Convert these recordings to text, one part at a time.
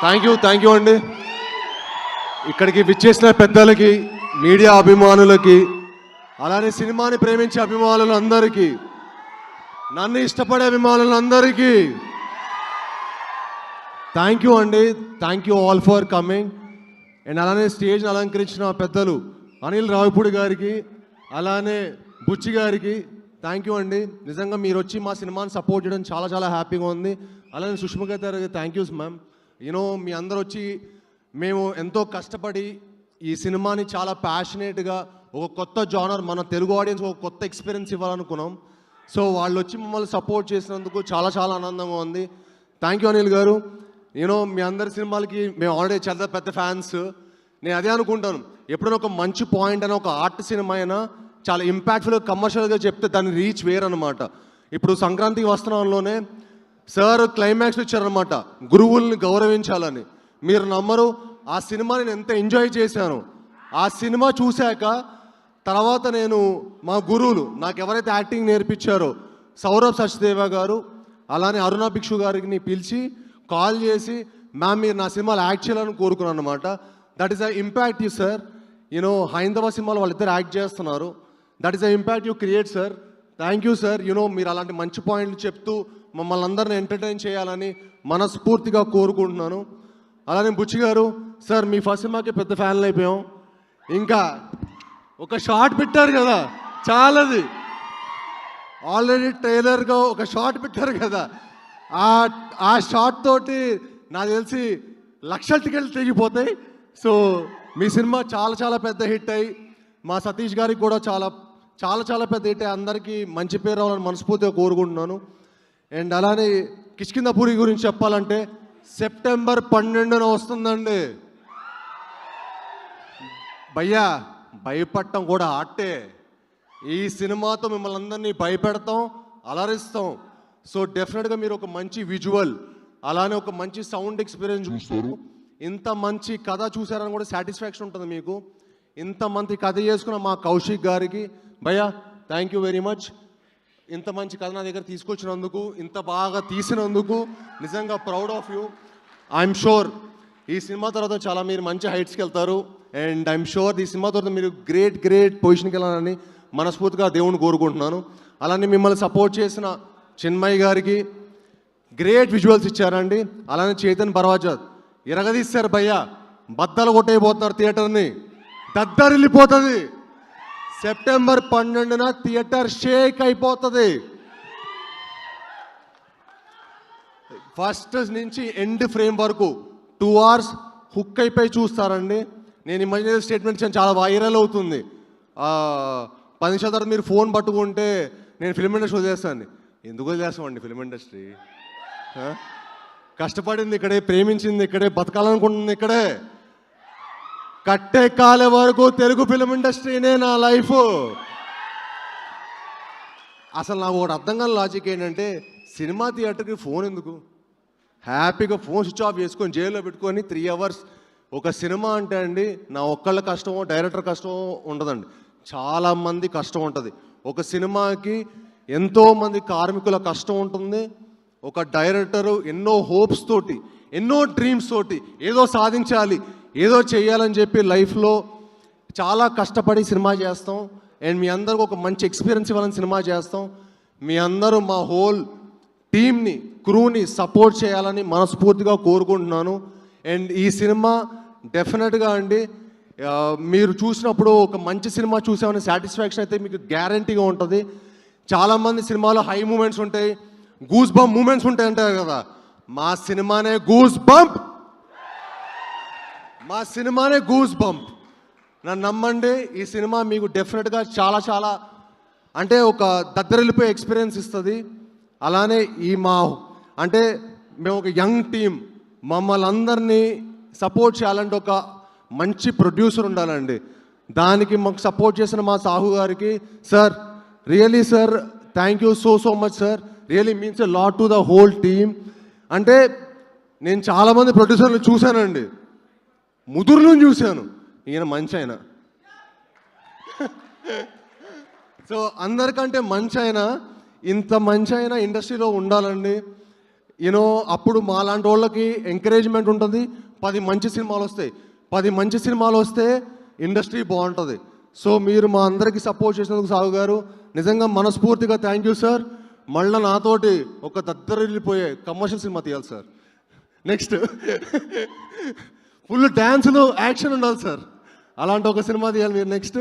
Thank you అండి. ఇక్కడికి విచ్చేసిన పెద్దలకి, మీడియా అభిమానులకి, అలానే సినిమాని ప్రేమించే అభిమానులందరికీ, నన్ను ఇష్టపడే అభిమానులందరికీ థ్యాంక్ యూ అండి. Thank you all for coming. And అలానే స్టేజ్ని అలంకరించిన పెద్దలు అనిల్ రావిపూడి గారికి, అలానే బుచ్చి గారికి థ్యాంక్ యూ అండి. నిజంగా మీరు వచ్చి మా సినిమాని సపోర్ట్ చేయడం చాలా చాలా హ్యాపీగా ఉంది. అలానే సుష్మిత గారికి థ్యాంక్ యూస్ మ్యామ్. యూనో మీ అందరు వచ్చి మేము ఎంతో కష్టపడి ఈ సినిమాని చాలా ప్యాషనేట్గా ఒక కొత్త జానర్, మన తెలుగు ఆడియన్స్ ఒక కొత్త ఎక్స్పీరియన్స్ ఇవ్వాలనుకున్నాం. సో వాళ్ళు వచ్చి మమ్మల్ని సపోర్ట్ చేసినందుకు చాలా చాలా ఆనందంగా ఉంది. థ్యాంక్ యూ అనిల్ గారు. యూనో మీ అందరి సినిమాలకి మేము ఆల్రెడీ చాలా పెద్ద ఫ్యాన్స్. నేను అదే అనుకుంటాను, ఎప్పుడైనా ఒక మంచి పాయింట్ అయినా, ఒక ఆర్ట్ సినిమా అయినా చాలా ఇంపాక్ట్ఫుల్గా కమర్షియల్గా చెప్తే దాని రీచ్ వేరనమాట. ఇప్పుడు సంక్రాంతికి వస్త్రంలోనే సార్ క్లైమాక్స్ ఇచ్చారనమాట, గురువుల్ని గౌరవించాలని. మీరు నమ్మరు, ఆ సినిమా నేను ఎంత ఎంజాయ్ చేశాను. ఆ సినిమా చూశాక తర్వాత నేను మా గురువులు నాకు ఎవరైతే యాక్టింగ్ నేర్పించారో సౌరభ్ సచ్దేవ గారు, అలానే అరుణ భిక్షు గారికి పిలిచి కాల్ చేసి, మ్యామ్ మీరు నా సినిమాలో యాక్ట్ చేయాలని కోరుకున్నాను అనమాట. That is the impact you sir. You know హైందవ సినిమాలో వాళ్ళిద్దరు యాక్ట్ చేస్తున్నారు. That is the impact you create sir. Thank you sir. You know మీరు అలాంటి మంచి పాయింట్లు చెప్తూ మమ్మల్ని అందరిని ఎంటర్టైన్ చేయాలని మనస్ఫూర్తిగా కోరుకుంటున్నాను. అలానే బుచ్చి గారు సార్, మీ ఫస్ట్ సినిమాకి పెద్ద ఫ్యాన్లు అయిపోయాం. ఇంకా ఒక షార్ట్ పెట్టారు కదా, చాలాది ఆల్రెడీ ట్రైలర్గా ఒక షార్ట్ పెట్టారు కదా, ఆ షార్ట్ తోటి నాకు తెలిసి లక్షల టికెట్లు తెగిపోతాయి. సో మీ సినిమా చాలా చాలా పెద్ద హిట్ అయ్యి, మా సతీష్ గారికి కూడా చాలా చాలా చాలా పెద్ద హిట్ అయ్యి అందరికీ మంచి పేరు రావాలని మనస్ఫూర్తిగా కోరుకుంటున్నాను. అండ్ అలానే కిష్కింధపురి గురించి చెప్పాలంటే సెప్టెంబర్ 12న వస్తుందండి. భయ్యా భయపడటం కూడా ఆర్టే. ఈ సినిమాతో మిమ్మల్ని అందరినీ భయపెడతాం, అలరిస్తాం. సో డెఫినెట్గా మీరు ఒక మంచి విజువల్, అలానే ఒక మంచి సౌండ్ ఎక్స్పీరియన్స్ చూస్తారు. ఇంత మంచి కథ చూసారని కూడా సాటిస్ఫాక్షన్ ఉంటుంది మీకు. ఇంత మంచి కథ చేసుకున్న మా కౌశిక్ గారికి భయ్యా థ్యాంక్ యూ వెరీ మచ్. ఇంత మంచి కథ నా దగ్గర తీసుకొచ్చినందుకు, ఇంత బాగా తీసినందుకు నిజంగా proud of you. I'm sure ఈ సినిమా తర్వాత చాలా మీరు మంచి హైట్స్కి వెళ్తారు. అండ్ ఐఎమ్ షూర్ ఈ సినిమా తర్వాత మీరు గ్రేట్ పొజిషన్కి వెళ్ళాలని మనస్ఫూర్తిగా దేవుని కోరుకుంటున్నాను. అలానే మిమ్మల్ని సపోర్ట్ చేసిన చిన్మయ్ గారికి గ్రేట్ విజువల్స్ ఇచ్చారండి. అలానే చైతన్ బర్వాజాద్ ఇరగదీశారు భయ్యా, బద్దలు కొట్టేయబోతున్నారు థియేటర్ని, దద్దరిల్లిపోతుంది. సెప్టెంబర్ 12న థియేటర్ షేక్ అయిపోతుంది. ఫస్ట్ నుంచి ఎండ్ ఫ్రేమ్ వరకు 2 hours హుక్ అయిపోయి చూస్తారండి. నేను ఇమాజినరీ స్టేట్మెంట్స్ చాలా వైరల్ అవుతుంది. 10 నిమిషాల తర్వాత మీరు ఫోన్ పట్టుకుంటే నేను ఫిల్మ్ ఇండస్ట్రీ వదిలేస్తాను. ఎందుకు వదిలేస్తామండి? ఫిల్మ్ ఇండస్ట్రీ కష్టపడింది ఇక్కడే, ప్రేమించింది ఇక్కడే, బతకాలనుకుంటుంది ఇక్కడే. కట్టే కాలే వరకు తెలుగు ఫిల్మ్ ఇండస్ట్రీనే నా లైఫ్. అసలు నాకు ఒకటి అర్థం కాని లాజిక్ ఏంటంటే, సినిమా థియేటర్కి ఫోన్ ఎందుకు? హ్యాపీగా ఫోన్ స్విచ్ ఆఫ్ చేసుకొని జైల్లో పెట్టుకొని 3 hours ఒక సినిమా అంటే అండి, నా ఒక్కళ్ళ కష్టమో డైరెక్టర్ కష్టమో ఉండదండి, చాలామంది కష్టం ఉంటుంది. ఒక సినిమాకి ఎంతోమంది కార్మికుల కష్టం ఉంటుంది. ఒక డైరెక్టరు ఎన్నో హోప్స్ తోటి, ఎన్నో డ్రీమ్స్ తోటి ఏదో సాధించాలి, ఏదో చేయాలని చెప్పి లైఫ్లో చాలా కష్టపడి సినిమా చేస్తాం. అండ్ మీ అందరికి ఒక మంచి ఎక్స్పీరియన్స్ ఇవ్వాలని సినిమా చేస్తాం. మీ అందరూ మా హోల్ టీమ్ని, క్రూని సపోర్ట్ చేయాలని మనస్ఫూర్తిగా కోరుకుంటున్నాను. అండ్ ఈ సినిమా డెఫినెట్గా అండి మీరు చూసినప్పుడు ఒక మంచి సినిమా చూసామనే సాటిస్ఫాక్షన్ అయితే మీకు గ్యారంటీగా ఉంటుంది. చాలామంది సినిమాలో హై మూమెంట్స్ ఉంటాయి, గూస్ బంప్ మూమెంట్స్ ఉంటాయి అంటారు కదా, మా సినిమానే గూస్ బంప్. మా సినిమానే గూస్ బంప్. నన్ను నమ్మండి, ఈ సినిమా మీకు డెఫినెట్గా చాలా చాలా అంటే ఒక దద్దరిల్లిపోయే ఎక్స్పీరియన్స్ ఇస్తుంది. అలానే ఈ అంటే మేము ఒక యంగ్ టీమ్, మమ్మల్ని అందరినీ సపోర్ట్ చేయాలంటే ఒక మంచి ప్రొడ్యూసర్ ఉండాలండి. దానికి మాకు సపోర్ట్ చేసిన మా సాహు గారికి sir, really sir thank you so much sir. Really means a lot to the whole team. అంటే నేను చాలామంది ప్రొడ్యూసర్లు చూశానండి, ముదురులను చూశాను, ఈయన మంచి ఆయన. సో అందరికంటే మంచి ఆయన, ఇంత మంచి ఆయన ఇండస్ట్రీలో ఉండాలండి. యూనో అప్పుడు మా లాంటి వాళ్ళకి ఎంకరేజ్మెంట్ ఉంటుంది, 10 మంచి సినిమాలు వస్తాయి. 10 మంచి సినిమాలు వస్తే ఇండస్ట్రీ బాగుంటుంది. సో మీరు మా అందరికీ సపోర్ట్ చేసినందుకు సాగు గారు నిజంగా మనస్ఫూర్తిగా థ్యాంక్ యూ సార్. మళ్ళీ నాతోటి ఒక దద్దరిల్లిపోయే కమర్షియల్ సినిమా తీయాలి సార్. నెక్స్ట్ ఫుల్ డ్యాన్సులు యాక్షన్ ఉండాలి సార్, అలాంటి ఒక సినిమా తీయాలి మీరు next.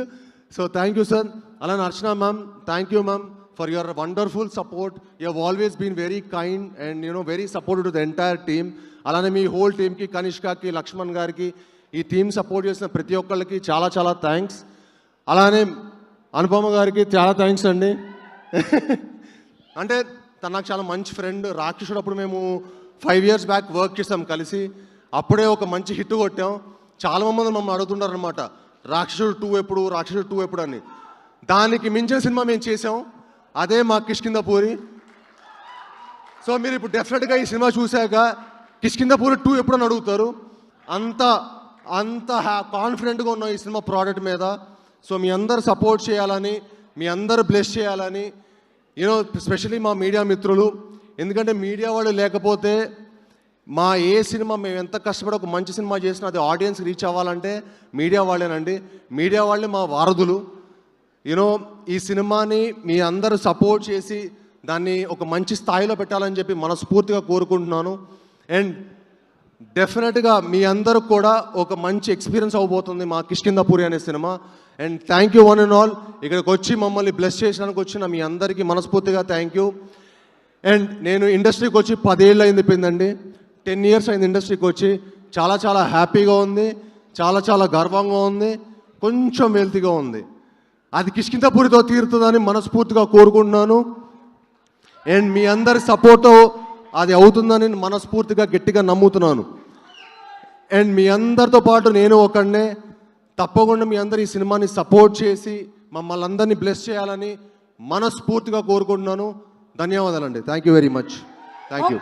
So thank you sir. అలానే Archana ma'am, thank you ma'am for your wonderful support. You have always been very kind and very supportive to the entire team. అలానే మీ whole టీమ్కి, కనిష్కకి, లక్ష్మణ్ గారికి, ఈ టీం సపోర్ట్ చేసిన ప్రతి ఒక్కళ్ళకి చాలా చాలా థ్యాంక్స్. అలానే అనుపమ గారికి చాలా థ్యాంక్స్ అండి. అంటే తను నాకు చాలా మంచి ఫ్రెండ్. రాక్షసుడు అప్పుడు మేము 5 years బ్యాక్ వర్క్ చేసాం కలిసి. అప్పుడే ఒక మంచి హిట్ కొట్టాం. చాలా మంది మమ్మల్ని అడుగుతున్నారు అనమాట, రాక్షసుడు 2 ఎప్పుడు, రాక్షసుడు 2 ఎప్పుడు అని. దానికి మించిన సినిమా మేము చేసాం, అదే మా కిష్కింధపూరి. సో మీరు ఇప్పుడు డెఫినెట్గా ఈ సినిమా చూశాక కిష్కింధపూరి 2 ఎప్పుడు అని అడుగుతారు. అంత అంత కాన్ఫిడెంట్గా ఉన్నాం ఈ సినిమా ప్రోడక్ట్ మీద. సో మీ అందరు సపోర్ట్ చేయాలని, మీ అందరు బ్లెస్ చేయాలని, స్పెషలీ మా మీడియా మిత్రులు. ఎందుకంటే మీడియా వాళ్ళు లేకపోతే మా ఏ సినిమా మేము ఎంత కష్టపడి ఒక మంచి సినిమా చేసినా అది ఆడియన్స్ రీచ్ అవ్వాలంటే మీడియా వాళ్ళేనండి. మీడియా వాళ్ళే మా వారధులు. ఈ సినిమాని మీ అందరూ సపోర్ట్ చేసి దాన్ని ఒక మంచి స్థాయిలో పెట్టాలని చెప్పి మనస్ఫూర్తిగా కోరుకుంటున్నాను. అండ్ డెఫినెట్గా మీ అందరూ కూడా ఒక మంచి ఎక్స్పీరియన్స్ అవ్వబోతుంది మా కిష్కింధపూరి అనే cinema. And thank you one and all. ఇక్కడికి వచ్చి మమ్మల్ని బ్లెస్ చేసినందుకు వచ్చిన మీ అందరికీ మనస్ఫూర్తిగా థ్యాంక్ యూ. అండ్ నేను ఇండస్ట్రీకి వచ్చి 10 ఏళ్ళు అయిపోయిందండి. 10 years అయింది ఇండస్ట్రీకి వచ్చి. చాలా చాలా హ్యాపీగా ఉంది, చాలా చాలా గర్వంగా ఉంది, కొంచెం వెల్తీగా ఉంది. అది కిష్కింధపూరితో తీరుతుందని మనస్ఫూర్తిగా కోరుకుంటున్నాను. అండ్ మీ అందరి సపోర్టు అది అవుతుందని మనస్ఫూర్తిగా గట్టిగా నమ్ముతున్నాను. అండ్ మీ అందరితో పాటు నేను ఒకడినే. తప్పకుండా మీ అందరు ఈ సినిమాని సపోర్ట్ చేసి మమ్మల్ని అందరినీ బ్లెస్ చేయాలని మనస్ఫూర్తిగా కోరుకుంటున్నాను. ధన్యవాదాలండి. Thank you very much. Thank you.